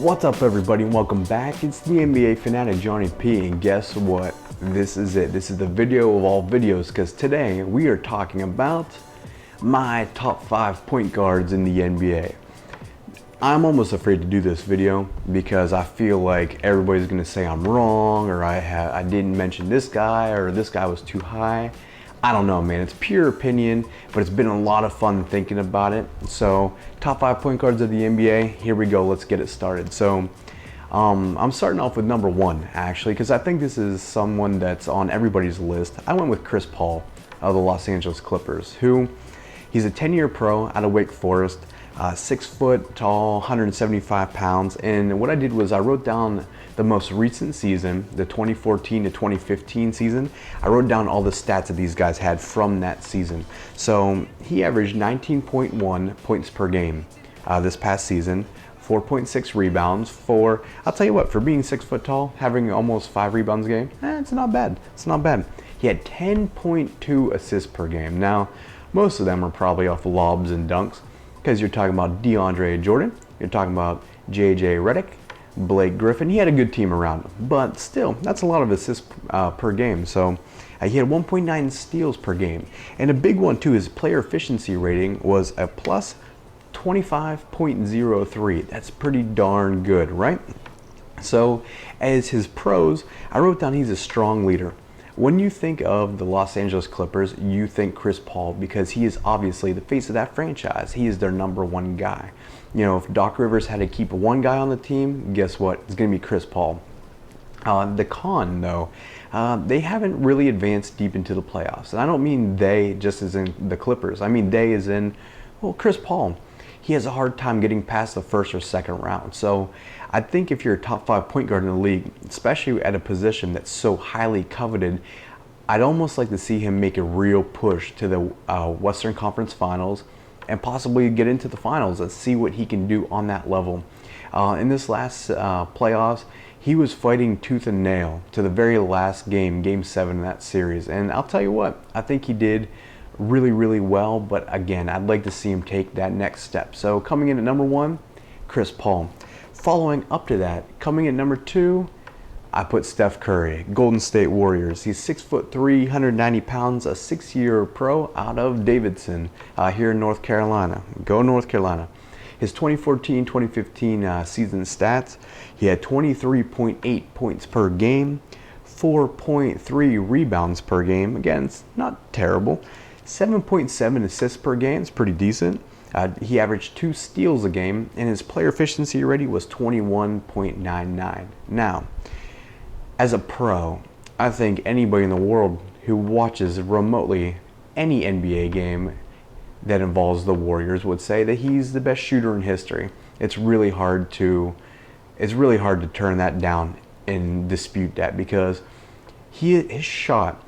What's up, everybody, and welcome back. It's the NBA Fanatic Johnny P, and guess what? This is it. This is the video of all videos, because today we are talking about my top 5 point guards in the NBA. I'm almost afraid to do this video because I feel like everybody's going to say I'm wrong, or I didn't mention this guy, or this guy was too high. I don't know, man. It's pure opinion, but it's been a lot of fun thinking about it. So, top 5 point guards of the NBA. Here we go. Let's get it started. So, I'm starting off with number 1, actually, because I think this is someone that's on everybody's list. I went with Chris Paul of the Los Angeles Clippers, who he's a 10-year pro out of Wake Forest, 6 foot tall, 175 pounds. And what I did was I wrote down the most recent season, the 2014 to 2015 season. I wrote down all the stats that these guys had from that season. So he averaged 19.1 points per game this past season, 4.6 rebounds. I'll tell you what, for being 6 foot tall, having almost 5 rebounds a game, it's not bad. It's not bad. He had 10.2 assists per game. Now, most of them are probably off lobs and dunks, because you're talking about DeAndre Jordan, you're talking about JJ Redick, Blake Griffin. He had a good team around him, but still, that's a lot of assists per game. So he had 1.9 steals per game. And a big one too, his player efficiency rating was a plus 25.03. That's pretty darn good, right? So as his pros, I wrote down he's a strong leader. When you think of the Los Angeles Clippers, you think Chris Paul, because he is obviously the face of that franchise. He is their number 1 guy. You know, if Doc Rivers had to keep one guy on the team, guess what? It's going to be Chris Paul. The con, though, they haven't really advanced deep into the playoffs. And I don't mean they just as in the Clippers. I mean they as in, well, Chris Paul. He has a hard time getting past the first or second round. So I think if you're a top 5 point guard in the league, especially at a position that's so highly coveted, I'd almost like to see him make a real push to the Western Conference Finals and possibly get into the finals and see what he can do on that level. In this last playoffs, he was fighting tooth and nail to the very last game, Game 7 in that series. And I'll tell you what, I think he did really, really well. But again, I'd like to see him take that next step. So coming in at number 1, Chris Paul. Following up to that, coming in number 2, I put Steph Curry, Golden State Warriors. He's 6'3", 190 pounds, a 6-year pro out of Davidson here in North Carolina. Go North Carolina. His 2014-2015 season stats, he had 23.8 points per game, 4.3 rebounds per game. Again, it's not terrible. 7.7 assists per game, it's pretty decent. He averaged 2 steals a game, and his player efficiency rating was 21.99. Now, as a pro, I think anybody in the world who watches remotely any NBA game that involves the Warriors would say that he's the best shooter in history. It's really hard to turn that down and dispute that, because his shot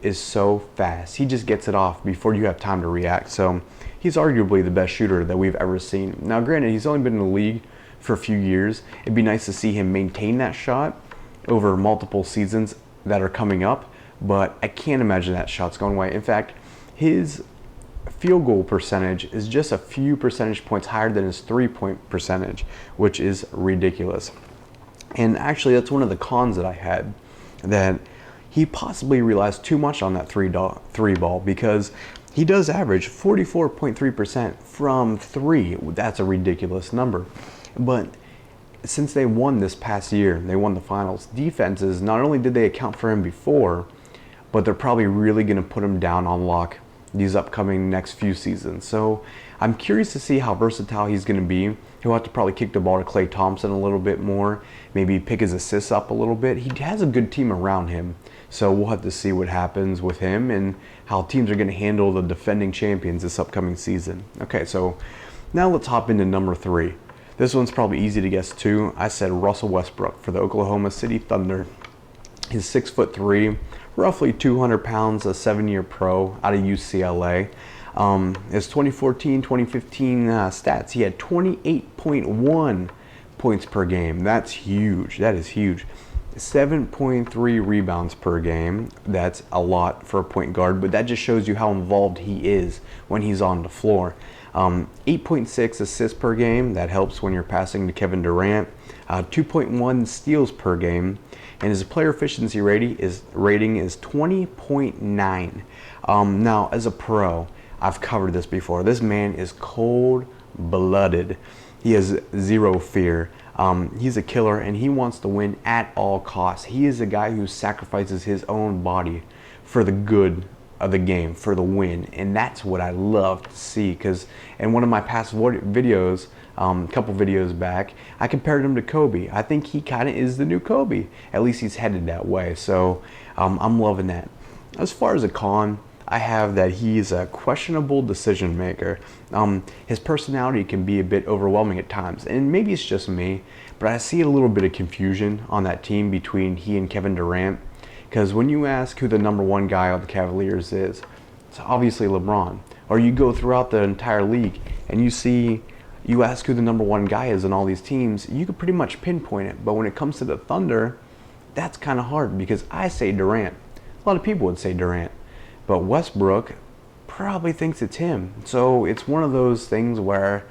is so fast. He just gets it off before you have time to react. So he's arguably the best shooter that we've ever seen. Now, granted, he's only been in the league for a few years. It'd be nice to see him maintain that shot over multiple seasons that are coming up, but I can't imagine that shot's going away. In fact, his field goal percentage is just a few percentage points higher than his 3-point percentage, which is ridiculous. And actually, that's one of the cons that I had, that he possibly relies too much on that three ball, because he does average 44.3% from 3. That's a ridiculous number. But since they won this past year, they won the finals, defenses, not only did they account for him before, but they're probably really going to put him down on lock these upcoming next few seasons. So I'm curious to see how versatile he's going to be. He'll have to probably kick the ball to Klay Thompson a little bit more, maybe pick his assists up a little bit. He has a good team around him. So we'll have to see what happens with him and how teams are going to handle the defending champions this upcoming season. Okay, so now let's hop into number 3. This one's probably easy to guess too. I said Russell Westbrook for the Oklahoma City Thunder. He's 6'3", roughly 200 pounds, a 7-year pro out of UCLA. His 2014-2015 stats, he had 28.1 points per game. That's huge. That is huge. 7.3 rebounds per game. That's a lot for a point guard, but that just shows you how involved he is when he's on the floor. 8.6 assists per game. That helps when you're passing to Kevin Durant. 2.1 steals per game. And his player efficiency rating is 20.9. Now, as a pro, I've covered this before. This man is cold-blooded. He has zero fear. He's a killer, and he wants to win at all costs. He is a guy who sacrifices his own body for the good of the game, for the win, and that's what I love to see. Because in one of my past videos, a couple videos back, I compared him to Kobe. I think he kind of is the new Kobe. At least he's headed that way. So I'm loving that. As far as a con, I have that he's a questionable decision maker. His personality can be a bit overwhelming at times, and maybe it's just me, but I see a little bit of confusion on that team between he and Kevin Durant. Because when you ask who the number one guy on the Cavaliers is, it's obviously LeBron. Or you go throughout the entire league and you ask who the number one guy is on all these teams, you could pretty much pinpoint it. But when it comes to the Thunder, that's kind of hard because I say Durant. A lot of people would say Durant. But Westbrook probably thinks it's him. So it's one of those things where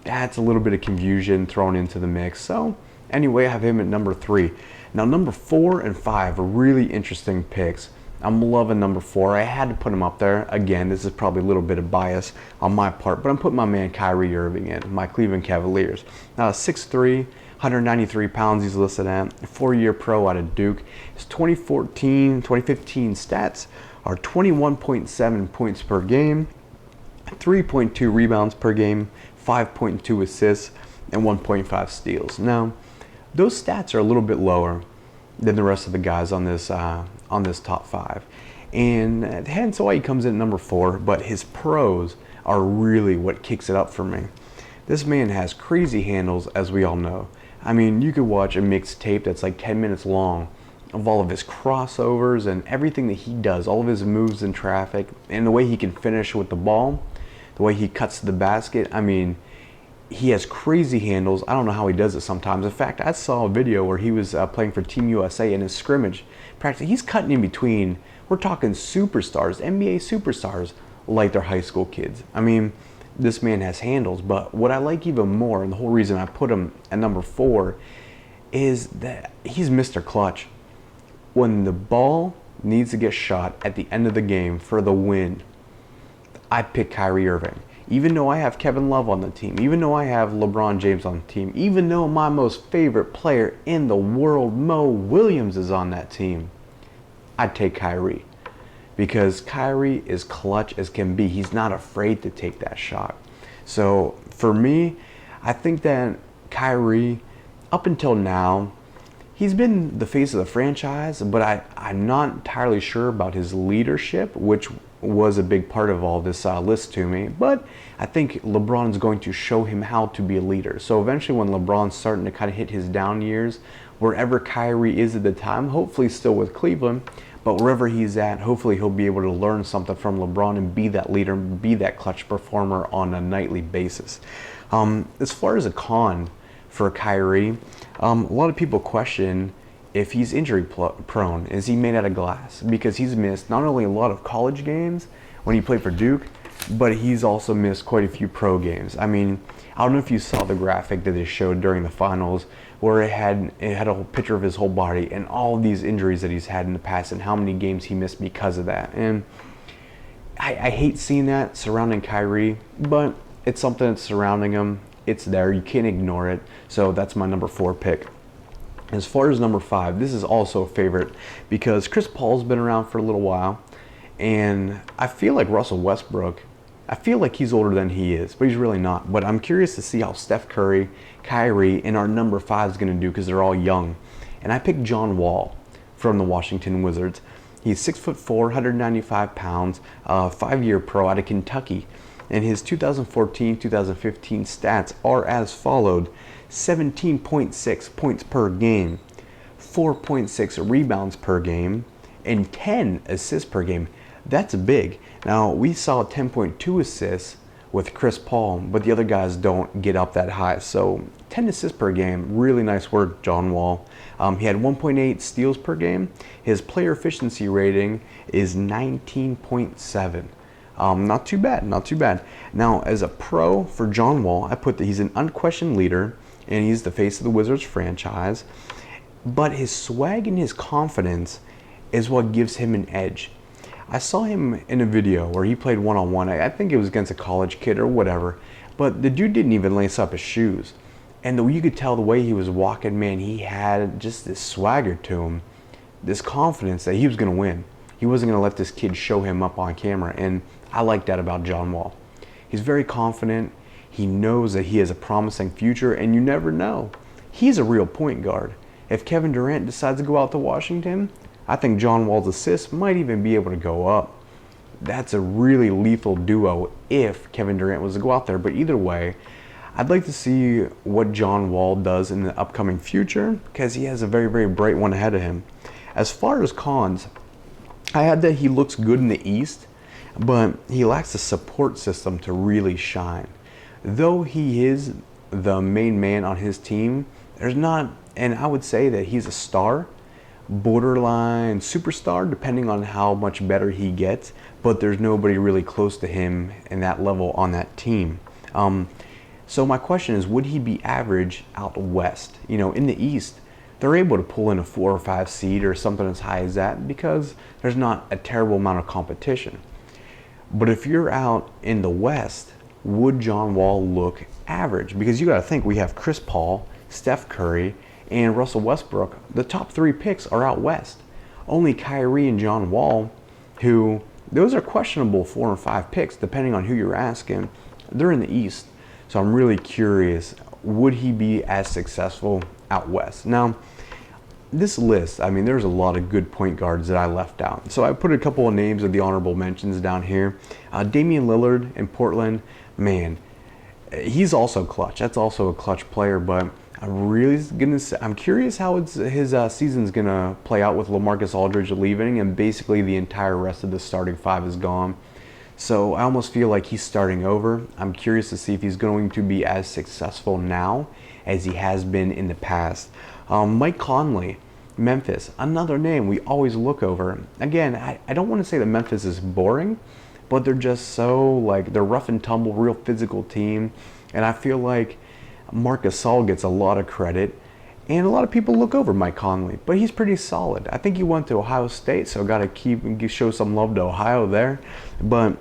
that's a little bit of confusion thrown into the mix. So anyway, I have him at number 3. Now, number 4 and 5 are really interesting picks. I'm loving number 4. I had to put him up there. Again, this is probably a little bit of bias on my part, but I'm putting my man Kyrie Irving in, my Cleveland Cavaliers. Now, 6'3", 193 pounds he's listed at, 4-year pro out of Duke. His 2014-2015 stats are 21.7 points per game, 3.2 rebounds per game, 5.2 assists, and 1.5 steals. Now, those stats are a little bit lower than the rest of the guys on this top 5, and hence why he comes in at number 4. But his pros are really what kicks it up for me. This man has crazy handles, as we all know. I mean, you could watch a mixed tape that's like 10 minutes long of all of his crossovers and everything that he does, all of his moves in traffic, and the way he can finish with the ball, the way he cuts to the basket. I mean, he has crazy handles. I don't know how he does it sometimes. In fact, I saw a video where he was playing for Team USA in his scrimmage practice. He's cutting in between. We're talking superstars, NBA superstars, like they're high school kids. I mean, this man has handles. But what I like even more, and the whole reason I put him at number 4, is that he's Mr. Clutch. When the ball needs to get shot at the end of the game for the win, I pick Kyrie Irving. Even though I have Kevin Love on the team, even though I have LeBron James on the team, even though my most favorite player in the world, Mo Williams, is on that team, I'd take Kyrie. Because Kyrie is clutch as can be. He's not afraid to take that shot. So for me, I think that Kyrie, up until now, he's been the face of the franchise, but I'm not entirely sure about his leadership, which was a big part of all this list to me. But I think LeBron's going to show him how to be a leader. So eventually when LeBron's starting to kind of hit his down years, wherever Kyrie is at the time, hopefully still with Cleveland, but wherever he's at, hopefully he'll be able to learn something from LeBron and be that leader, be that clutch performer on a nightly basis. As far as a con for Kyrie, a lot of people question if he's injury prone. Is he made out of glass? Because he's missed not only a lot of college games when he played for Duke, but he's also missed quite a few pro games. I mean, I don't know if you saw the graphic that they showed during the finals where it had a whole picture of his whole body and all of these injuries that he's had in the past and how many games he missed because of that. And I hate seeing that surrounding Kyrie, but it's something that's surrounding him. It's there. You can't ignore it. So that's my number 4 pick. As far as number 5, this is also a favorite because Chris Paul's been around for a little while, and I feel like Russell Westbrook, I feel like he's older than he is, but he's really not. But I'm curious to see how Steph Curry, Kyrie, and our number 5 is going to do because they're all young. And I picked John Wall from the Washington Wizards. He's 6'4", 195 pounds, 5-year pro out of Kentucky. And his 2014-2015 stats are as followed: 17.6 points per game, 4.6 rebounds per game, and 10 assists per game. That's big. Now, we saw 10.2 assists with Chris Paul, but the other guys don't get up that high. So 10 assists per game, really nice work, John Wall. He had 1.8 steals per game. His player efficiency rating is 19.7. Not too bad, not too bad. Now, as a pro for John Wall, I put that he's an unquestioned leader, and he's the face of the Wizards franchise. But his swag and his confidence is what gives him an edge. I saw him in a video where he played one-on-one. I think it was against a college kid or whatever, but the dude didn't even lace up his shoes. And you could tell the way he was walking, man, he had just this swagger to him, this confidence that he was going to win. He wasn't going to let this kid show him up on camera, and I like that about John Wall. He's very confident. He knows that he has a promising future, and you never know. He's a real point guard. If Kevin Durant decides to go out to Washington, I think John Wall's assists might even be able to go up. That's a really lethal duo if Kevin Durant was to go out there. But either way, I'd like to see what John Wall does in the upcoming future because he has a very, very bright one ahead of him. As far as cons, I had that he looks good in the East, but he lacks a support system to really shine. Though he is the main man on his team, there's not, and I would say that he's a star, borderline superstar, depending on how much better he gets, but there's nobody really close to him in that level on that team. So my question is, would he be average out west? You know, in the East, they're able to pull in a 4 or 5 seed or something as high as that because there's not a terrible amount of competition. But if you're out in the West, would John Wall look average? Because you got to think, we have Chris Paul, Steph Curry, and Russell Westbrook. The top 3 picks are out west. Only Kyrie and John Wall, who, those are questionable 4 and 5 picks, depending on who you're asking. They're in the East. So I'm really curious, would he be as successful out west? Now, this list, I mean, there's a lot of good point guards that I left out. So I put a couple of names of the honorable mentions down here. Damian Lillard in Portland, man, he's also clutch. That's also a clutch player, but I'm curious how his season's gonna play out with LaMarcus Aldridge leaving, and basically the entire rest of the starting 5 is gone. So I almost feel like he's starting over. I'm curious to see if he's going to be as successful now as he has been in the past. Mike Conley, Memphis, another name we always look over. Again, I don't want to say that Memphis is boring, but they're just so, like, they're rough and tumble, real physical team, and I feel like Marc Gasol gets a lot of credit, and a lot of people look over Mike Conley, but he's pretty solid. I think he went to Ohio State, so got to show some love to Ohio there. But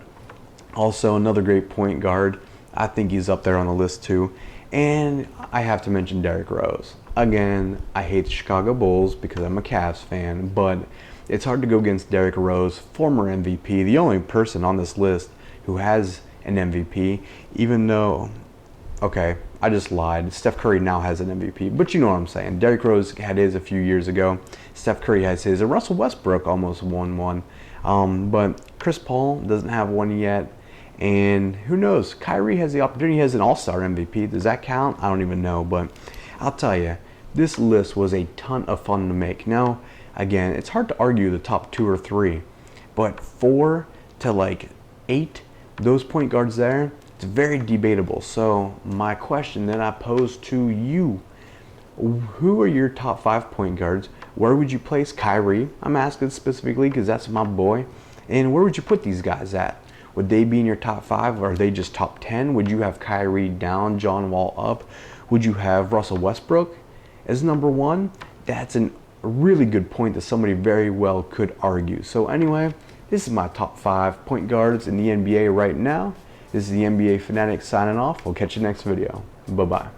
also another great point guard. I think he's up there on the list too. And I have to mention Derrick Rose. Again, I hate the Chicago Bulls because I'm a Cavs fan, but it's hard to go against Derrick Rose, former MVP, the only person on this list who has an MVP, even though, okay, I just lied. Steph Curry now has an MVP, but you know what I'm saying. Derrick Rose had his a few years ago. Steph Curry has his. And Russell Westbrook almost won one. But Chris Paul doesn't have one yet. And who knows? Kyrie has the opportunity. He has an all-star MVP. Does that count? I don't even know. But I'll tell you, this list was a ton of fun to make. Now, again, it's hard to argue the top 2 or 3. But 4 to like 8, those point guards there, it's very debatable. So my question that I pose to you, who are your top 5 point guards? Where would you place Kyrie? I'm asking specifically because that's my boy. And where would you put these guys at? Would they be in your top 5, or are they just top 10? Would you have Kyrie down, John Wall up? Would you have Russell Westbrook as number 1? That's a really good point that somebody very well could argue. So anyway, this is my top 5 point guards in the NBA right now. This is the NBA Fanatic signing off. We'll catch you next video. Bye-bye.